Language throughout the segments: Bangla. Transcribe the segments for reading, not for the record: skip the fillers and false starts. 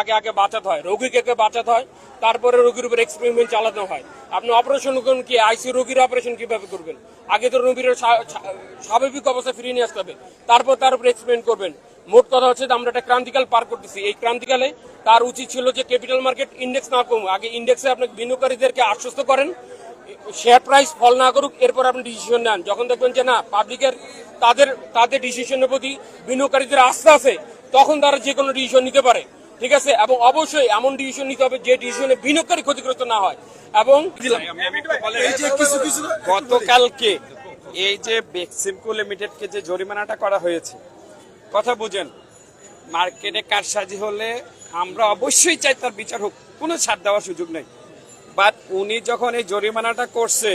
আগে আগে বাঁচাতে হয়, রোগীকে বাঁচাতে হয়, তারপরে রোগীর উপর এক্সপেরিমেন্ট চালানো হয়। আপনি অপারেশন করুন কি, আইসিইউ রোগীর অপারেশন কিভাবে করবেন? আগে তো রোগীর স্বাভাবিক অবস্থায় ফিরিয়ে নিয়ে আসতে হবে, তারপর তার উপর এক্সপেরিমেন্ট করবেন। মোট কথা হচ্ছে আমরা একটা ক্রান্তিকাল পার করতেছি। এই ক্রান্তিকালে তার উচিত ছিল যে ক্যাপিটাল মার্কেট ইন্ডেক্স না কমুক, আগে ইন্ডেক্সে আপনি বিনিয়োগকারীদেরকে আশ্বস্ত করেন, শেয়ার প্রাইস ফল না করুক, এরপর আপনি ডিসিশন নেন। যখন দেখবেন যে না, পাবলিকের তাদের ডিসিশনের প্রতি বিনিয়োগকারীদের আস্থা আছে, তখন তারা যে কোনো ডিসিশন নিতে পারে। ঠিক আছে, এবং অবশ্যই এমন ডিসিশন নিতে হবে যে ডিসিশনে বিনিয়োগকারী ক্ষতিগ্রস্ত না হয়। এবং গতকালকে এই যে বেক্সিমকো লিমিটেডকে যে জরিমানাটা করা হয়েছে, কথা বুঝেন, মার্কেটে কারসাজি হলে আমরা অবশ্যই চাই তার বিচার হোক, কোনো ছাড় দেওয়ার সুযোগ নেই। বাট উনি যখন এই জরিমানাটা করছে,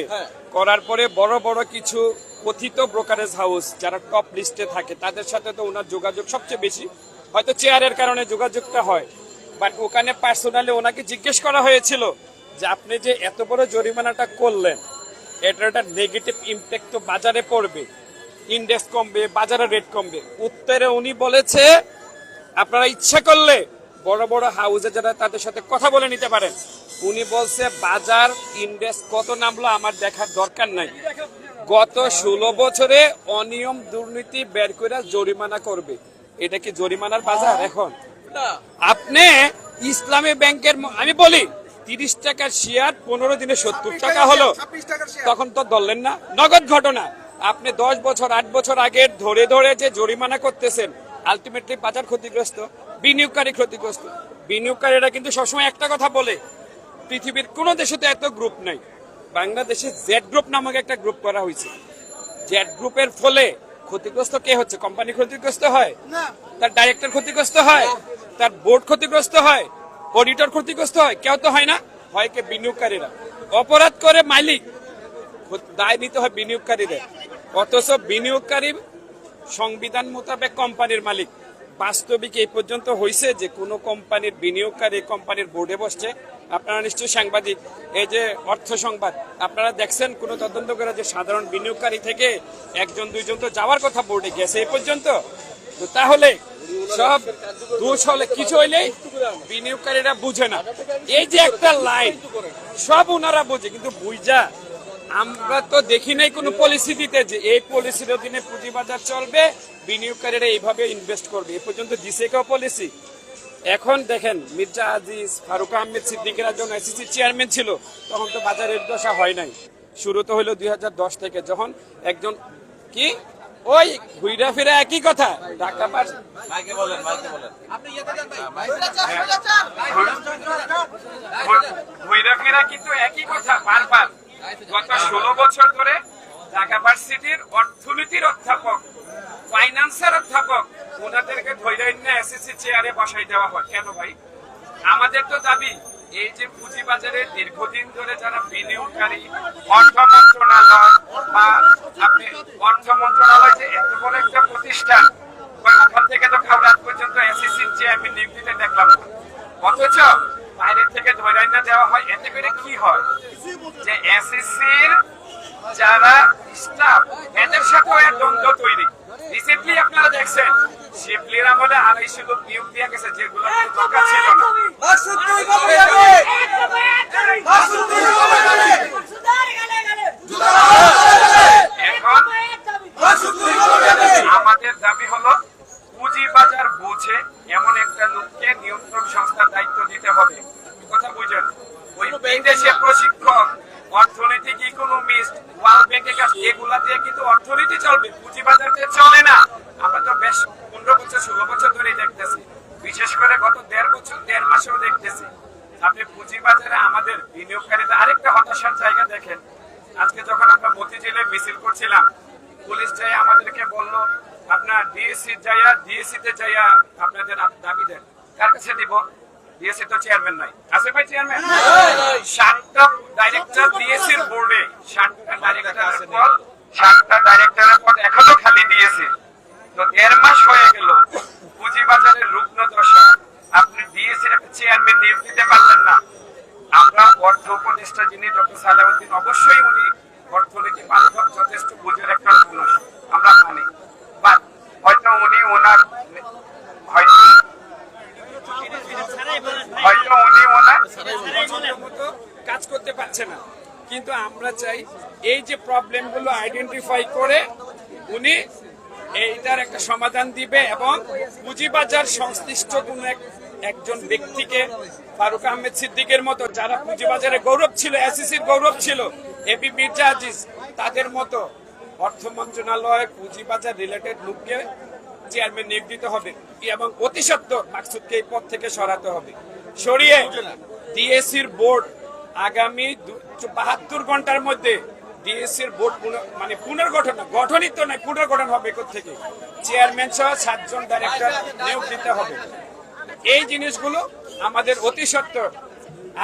করার পরে বড় বড় কিছু কথিত ব্রোকারেজ হাউস যারা টপ লিস্টে থাকে তাদের সাথে তো ওনার যোগাযোগ সবচেয়ে বেশি, হয়তো চেয়ারের কারণে যোগাযোগটা হয়। বাট ওখানে পার্সোনালি ওনাকে জিজ্ঞেস করা হয়েছিল যে আপনি যে এত বড় জরিমানাটা করলেন, এটার একটা নেগেটিভ ইম্প্যাক্ট তো বাজারে পড়বে, ইন্ডেক্স কমবে, বাজারে রেট কমবে। উত্তরে উনি বলেছে আপনারা ইচ্ছা করলে বড় বড় হাউসে যারা তাদের সাথে কথা বলে নিতে পারেন। উনি বলছে বাজার ইন্ডেক্স কত নামলো আমার দেখার দরকার নাই, গত 16 বছরে অনিয়ম দুর্নীতি বের করে জরিমানা করবে। এটা কি জরিমানার বাজার এখন? আপনি ইসলামী ব্যাংকের, আমি বলি 30 টাকার শেয়ার 15 দিনে 70 টাকা হলো, তখন তো ধরলেন না? নগদ ঘটনা। আপনি 10 বছর 8 বছর আগে ধরে ধরে যে জরিমানা করতেছেন, আলটিমেটলি বাজার ক্ষতিগ্রস্ত, বিনিয়োগকারী ক্ষতিগ্রস্ত। বিনিয়োগকারীরা কিন্তু সবসময় একটা কথা বলে, পৃথিবীর কোন দেশে তো এত গ্রুপ নাই, বাংলাদেশে জেড গ্রুপ নামক একটা গ্রুপ করা হয়েছে। জেড গ্রুপের ফলে ক্ষতিগ্রস্ত কে হচ্ছে? কোম্পানি ক্ষতিগ্রস্ত হয়, তার ডাইরেক্টর ক্ষতিগ্রস্ত হয়, তার বোর্ড ক্ষতিগ্রস্ত হয়, অডিটর ক্ষতিগ্রস্ত হয়? কেউ তো হয় না, হয় কে বিনিয়োগকারীরা। অপরাধ করে মালিক, দায় নিতে হয় বিনিয়োগকারীদের। অথচ বিনিয়োগকারী সংবিধান মোতাবেক কোম্পানির মালিক। বাস্তবিক এই পর্যন্ত হয়েছে যে কোনো কোম্পানির বিনিয়োগকারী কোম্পানির বোর্ডে বসছে? আপনারা নিশ্চয়ই সাংবাদিক, এই যে অর্থ সংবাদ আপনারা দেখছেন কোন তদন্ত করে যে সাধারণ বিনিয়োগকারী থেকে 1-2 জন তো যাওয়ার কথা বোর্ডে গেছে এই পর্যন্ত? তো তাহলে সব দোষ হলে কিছু হইলেই বিনিয়োগকারীরা বুঝে না। এই যে একটা লাইন সব ওনারা বুঝে, কিন্তু বুঝা আমরা তো দেখি নাই কোনো পলিসিতে যে এই পলিসির অধীনে পুঁজিবাজার চলবে, বিনিয়োগকারীরা এইভাবে ইনভেস্ট করবে। এ পর্যন্ত দিছে কেউ পলিসি? এখন দেখেন মির্জা আজিজ, ফারুক আহমেদ সিদ্দিকেরা যখন আইসিসি চেয়ারম্যান ছিল তখন তো বাজারের দশা হয় নাই। শুরু তো হলো 2010 থেকে, যখন একজন কি ওই ঘুরা ফিরা একই কথা ঢাকা ঘুরা ফিরা কিন্তু একই কথা বারবার। গত 16 বছর ধরে ঢাকা ভার্সিটির অর্থনীতির অধ্যাপক, ফাইন্যান্সের অধ্যাপক, ওনাদেরকে ধৈর্য নিয়ে এসএসসি চেয়ারে বসাই দেওয়া হয় কেন ভাই? আমাদের তো দাবি এই যে পুঁজিবাজারে দীর্ঘদিন ধরে যারা বিনিয়োগকারী, অর্থ মন্ত্রণালয় বা আপনি অর্থ মন্ত্রণালয় যে এত বড় একটা প্রতিষ্ঠান, ওখান থেকে তো খাওয়ার পর্যন্ত এসএসসি চেয়ারম্যান নিয়োগ দিতে দেখলাম না। অথচ বাইরে থেকে ধৈর্য নিয়ে দেওয়া হয়। এতে করে কি হয় যে এসএসসির যারা স্টাফ এদের সাথেও এক দ্বন্দ্ব তৈরি। রিসেন্টলি আপনারা দেখছেন শিবলির আমলে 250 লোক নিয়োগ দেওয়া গেছে, যেগুলো দরকার ছিল না। এখন আমাদের দাবি হলো পুঁজিবাজার বুঝে এমন একটা লোককে নিয়ন্ত্রণ সংস্থার দায়িত্ব দিতে হবে। কথা বুঝেন, ওই বিদেশে প্রশিক্ষক, অর্থনৈতিক ইকোনমিস্ট, ওয়ার্ল্ড ব্যাংকের কাছে এগুলা দিয়ে কিন্তু অর্থনীতি চলবে, পুঁজিবাজার দিয়ে চলে না। আমরা তো বেশ 15 বছর 16 বছর ধরেই দেখতেছি, বিশেষ করে গত 1.5 মাসেও দেখতেছি। আপনি পুঁজিবাজারে আমাদের বিনিয়োগকারীদের আরেকটা হতাশার জায়গা দেখেন। আজকে যখন আমরা মতিঝিলে মিছিল করছিলাম, পুলিশ যাই আমাদেরকে বলল আপনার ডিএসসি তে যাইয়া আপনাদের দাবি দেন। কার কাছে দিব? ডিএসসি তো চেয়ারম্যান নাই, আছে ভাই চেয়ারম্যান? 7টা ডাইরেক্টর ডিএসসির বোর্ডে, 7টা ডাইরেক্টরের পদ, 7টা ডাইরেক্টরের পদ এখনো খালি দিয়েছে। তো 1.5 মাস হয়ে গেল, পুঁজিবাজারের রুগ্ন দশা, আপনি ডিএসসির একটা চেয়ারম্যান নিয়োগ দিতে পারলেন না। আমরা অর্থ উপদেষ্টা যিনি ডক্টর সালাউদ্দিন, অবশ্যই উনি অর্থনীতি বান্ধব যথেষ্ট বুঝের একটা মানুষ, আমরা মানি। বাট হয়তো উনি ওনার হয়তো পাচ্ছে না। কিন্তু আমরা চাই এই যে প্রবলেমগুলো আইডেন্টিফাই করে উনি এইটার একটা সমাধান দিবে এবং পুঁজিবাজার সংশ্লিষ্ট কোন একজন ব্যক্তিকে ফারুক আহমেদ সিদ্দিকের মতো যারা পুঁজিবাজারে গৌরব ছিল, এসিসির গৌরব ছিল, এবি মির্জা আজিজ, তাদের মতো অর্থ মন্ত্রণালয় পুঁজিবাজার রিলেটেড লোককে চেয়ারম্যান নিয়োগ দিতে হবে এবং অতি সত্বর মাকসুদকে এই পদ থেকে সরাতে হবে। সরিয়ে ডিএসসির বোর্ড আগামী 72 ঘন্টার মধ্যে ডিএসসির বোর্ড মানে পুনর্গঠন, গঠনই তো নয়, পুনর্গঠন হবে থেকে চেয়ারম্যান সহ 7 জন ডাইরেক্টর নিয়োগ দিতে হবে। এই জিনিসগুলো আমাদের অতি সত্বর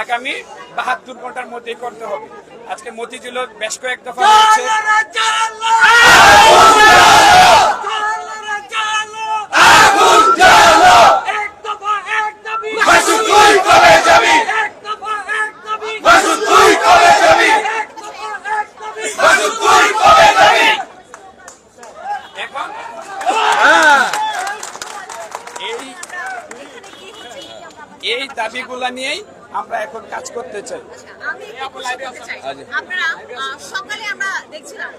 আগামী 72 ঘন্টার মধ্যেই করতে হবে। আজকে মতিঝিল বেশ কয়েক দফা হচ্ছে এই দাবিগুলা নিয়েই আমরা এখন কাজ করতে চাই। আমি একটু প্রশ্ন করতে চাই। আপনারা সকালে আমরা দেখছিলাম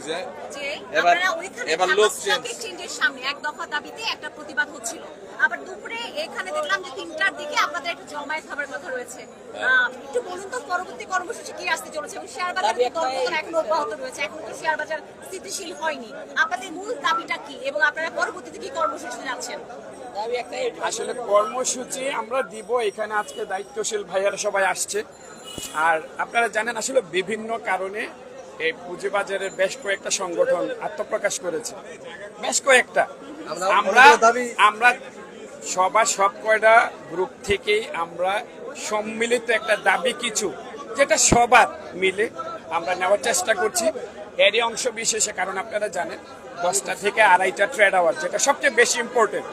যে আপনারা ওইখানে স্টক এক্সচেঞ্জের সামনে এক দফা দাবিতে একটা প্রতিবাদ হচ্ছিল, আবার দুপুরে এখানে দেখলাম যে 3টার দিকে আপনাদের একটা জমায়েত হবার কথা রয়েছে। একটু বলুন তো পরবর্তী কর্মসূচি কি আসতে চলেছে এবং শেয়ার বাজার দরপতন এখনো অব্যাহত রয়েছে, এখন তো শেয়ার বাজার স্থিতিশীল হয়নি, আপনাদের মূল দাবিটা কি এবং আপনারা পরবর্তীতে কি কর্মসূচি যাচ্ছেন? আসলে কর্মসূচি আমরা দিব, এখানে আজকে দায়িত্বশীল ভাইয়ারা সবাই আসছে। আর আপনারা জানেন আসলে বিভিন্ন কারণে এই পুঁজিবাজারের বেশ কয়েকটা সংগঠন আত্মপ্রকাশ করেছে, বেশ কয়েকটা। আমরা সব কয়টা গ্রুপ থেকেই আমরা সম্মিলিত একটা দাবি কিছু যেটা সবার মিলে আমরা নেওয়ার চেষ্টা করছি। এরই অংশ বিশেষে, কারণ আপনারা জানেন 10টা থেকে 2:30টা ট্রেড আওয়ার, যেটা সবচেয়ে বেশি ইম্পর্টেন্ট।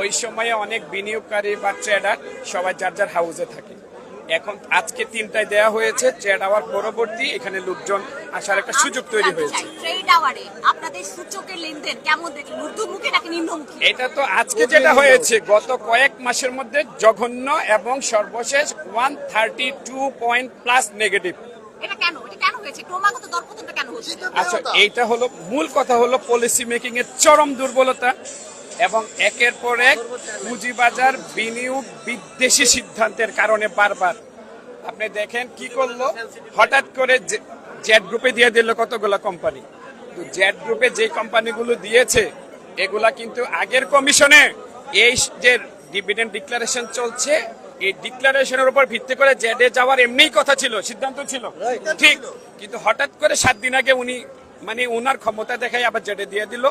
ওই সময়ে অনেক বিনিয়োগকারী বা ট্রেডার সবাই যার যার হাউসে থাকে। এখন আজকে 3টায় দেওয়া হয়েছে, ট্রেড আওয়ার পরবর্তী এখানে লোকজন আসার একটা সুযোগ তৈরি হয়েছে। ট্রেড আওয়ারে আপনাদের সূচকের লেনদেন কেমন দেখলেন, ঊর্ধ্বমুখী নাকি নিম্নমুখী? এটা তো আজকে যেটা হয়েছে গত কয়েক মাসের মধ্যে জঘন্য এবং সর্বশেষ 132 পয়েন্ট প্লাস নেগেটিভ। এটা কেন হয়েছে, ক্রমাগত দরপতনটা কেন হচ্ছে? আচ্ছা, এইটা হলো মূল কথা, হলো পলিসি মেকিং এর চরম দুর্বলতা এবং একের পর এক পুঁজিবাজার বিনিয়োগ বিদ্বেষী সিদ্ধান্তের কারণে বারবার আপনি দেখেন কি করলো, হঠাৎ করে জেড গ্রুপে দিয়ে দিল কতগুলো কোম্পানি। তো জেড গ্রুপে যে কোম্পানিগুলো দিয়েছে এগুলা কিন্তু আগের কমিশনে এই যে ডিভিডেন্ড ডিক্লারেশন চলছে, এই ডিক্লারেশনের উপর ভিত্তি করে জেডে যাওয়ার এমনিই কথা ছিল, সিদ্ধান্ত ছিল ঠিক, কিন্তু হঠাৎ করে 7 দিন আগে উনি মানে ওনার ক্ষমতা দেখাই আবার জেডে দিয়ে দিল।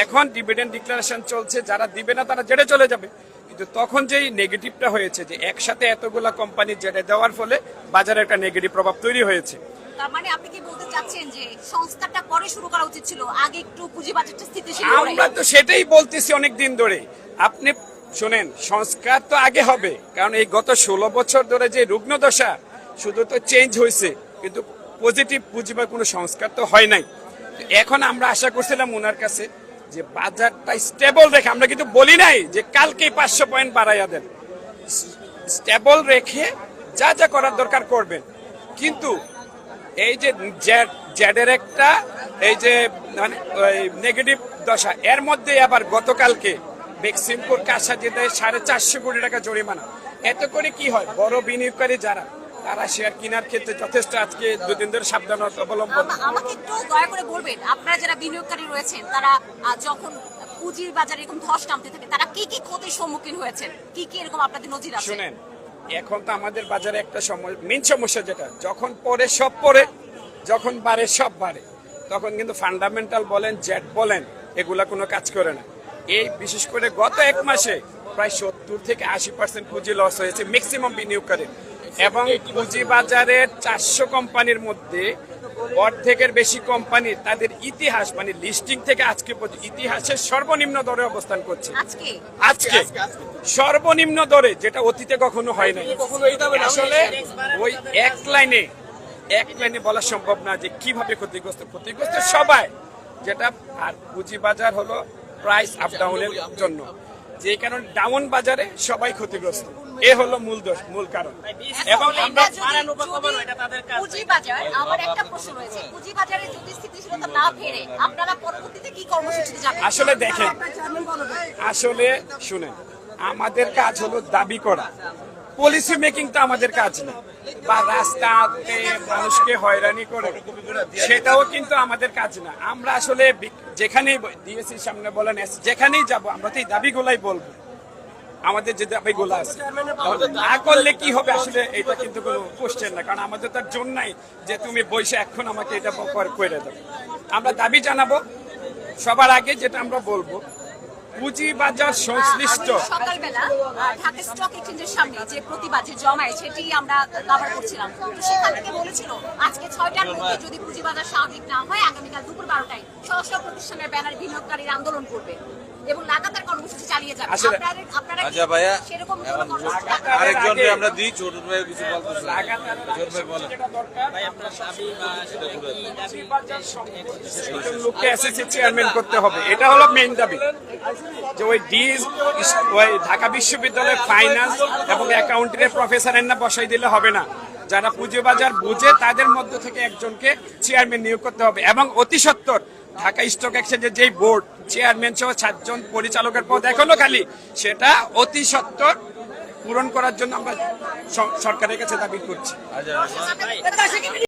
এখন ডিভিডেন্ড ডিক্লারেশন চলছে, যারা দিবে না তারা জেডে চলে যাবে। কিন্তু তখন যেই নেগেটিভটা হয়েছে যে একসাথে এতগুলা কোম্পানি জেডে দেওয়ার ফলে বাজারে একটা নেগেটিভ প্রভাব তৈরি হয়েছে। তার মানে আপনি কি বলতে চাচ্ছেন যে সংস্কারটা পরে শুরু করা উচিত ছিল, আগে একটু পুঁজিবাজারটা স্থিতিশীল করে? আমরা তো সেটাই বলতেছি অনেক দিন ধরে। আপনি শুনেন, সংস্কার তো আগে হবে, কারণ এই গত 16 বছর ধরে যে রুগ্ন দশা, শুধু তো চেঞ্জ হয়েছে কিন্তু পজিটিভ পুঁজিবার কোনো সংস্কার তো হয় নাই। এখন আমরা আশা করছিলাম ওনার কাছে যে বাজারটা স্টেবল রেখে, আমরা কিন্তু বলি নাই যে কালকে 500 পয়েন্ট বাড়াইয়া দেন, স্টেবল রেখে যা যা করার দরকার করবেন। কিন্তু এই যে জেডের একটা এই যে মানে নেগেটিভ দশা, এর মধ্যে আবার গতকালকে বেক্সিমপুর কারসাজিতে 450 কোটি টাকা জরিমানা। এত করে কি হয়, বড় বিনিয়োগকারী যারা তারা শেয়ার কেনার ক্ষেত্রে যথেষ্ট আজকে 2 দিন ধরে সাবধানতা অবলম্বন। আমাকে একটু দয়া করে বলবেন, আপনারা যারা বিনিয়োগকারী রয়েছেন তারা যখন পুঁজির বাজারে এরকম ধস নামতে থাকে তারা কি কি ক্ষতির সম্মুখীন হয়েছেন, কি কি এরকম আপনাদের নজির আছে? শুনেন, এখন তো আমাদের বাজারে একটা মেইন সমস্যা যেটা, যখন পরে সব পরে, যখন বাড়ে সব বাড়ে, তখন কিন্তু ফান্ডামেন্টাল বলেন জেড বলেন এগুলা কোনো কাজ করে না। এই বিশেষ করে গত 1 মাসে প্রায় 70 থেকে 80% পুঁজি লস হয়েছে ম্যাক্সিমাম বিনিয়োগকারী, এবং পুঁজিবাজারের 400 কোম্পানির মধ্যে অর্ধেকের বেশি কোম্পানি তাদের ইতিহাস মানে লিস্টিং থেকে আজকে পর্যন্ত ইতিহাসের সর্বনিম্ন দরে অবস্থান করছে। আজকে সর্বনিম্ন দরে, যেটা অতীতে কখনো হয় নাই। আসলে ওই এক লাইনে বলা সম্ভব না যে কিভাবে ক্ষতিগ্রস্ত সবাই, যেটা আর পুঁজিবাজার হলো প্রাইস আপ ডাউনের জন্য। যে কারণে ডাউন বাজারে সবাই ক্ষতিগ্রস্ত, এ হলো মূল কারণ। এবং আমরা পুঁজিবাজার, আমার একটা প্রশ্ন রয়েছে, পুঁজিবাজারে যদি স্থিতিশীলতা না ফেরে আপনারা পরবর্তীতে কি কর্মসূচিতে যাবেন? আসলে দেখেন, আসলে শুনেন, আমাদের কাজ হলো দাবি করা, পলিসি মেকিং তো আমাদের কাজ না, বা রাস্তাতে মানুষকে হয়রানি করে সেটাও কিন্তু আমাদের কাজ না। আমরা আসলে যেখানেই ডিএসসির সামনে বলেন, যেখানেই যাব আমরা তো এই দাবিগুলাই বলবো, আমাদের যে দাবিগুলো আছে। না করলে কি হবে আসলে এটা কিন্তু কোনো কোশ্চেন না, কারণ আমাদের তার জন্য নাই যে তুমি বসে এখন আমাকে এটা করে দাও। আমরা দাবি জানাবো। সবার আগে যেটা আমরা বলবো, পুঁজিবাজার সংশ্লিষ্ট সকালবেলা ঢাকা স্টক এক্সচেঞ্জের সামনে যে প্রতিবাদ, যে জমায়েত, সেটি আমরা কভার করছিলাম। তো সেখান থেকে বলেছিল আজকে 6টার মধ্যে যদি পুঁজিবাজার স্বাভাবিক না হয় আগামীকাল দুপুর 12টায় স্ব প্রতিষ্ঠানের ব্যানার বিনিয়োগকারীরা আন্দোলন করবে এবং লাগাতার কর্মসূচি চালিয়ে যাবে। আপনারা আচ্ছা ভাইয়া, সেরকম কোনো কর্মসূচি আরেকজনকে আমরা দিই, ছোট ভাই কিছু বলতেছে। ছোট ভাই বলেন। লোককে এসএসসি চেয়ারম্যান করতে হবে, এটা হলো মেইন দাবি। যে ওই ঢাকা বিশ্ববিদ্যালয়ের ফাইন্যান্স এবং অ্যাকাউন্টের প্রফেসরের না বসাই দিলে হবে না, যারা পুঁজিবাজার বুঝে তাদের মধ্য থেকে একজনকে চেয়ারম্যান নিয়োগ করতে হবে। এবং অতি সত্বর ঢাকা স্টক এক্সচেঞ্জের যেই বোর্ড, চেয়ারম্যান সহ 7 জন পরিচালকের পদ এখনো খালি, সেটা অতি সত্বর পূরণ করার জন্য আমরা সরকারের কাছে দাবি করছি।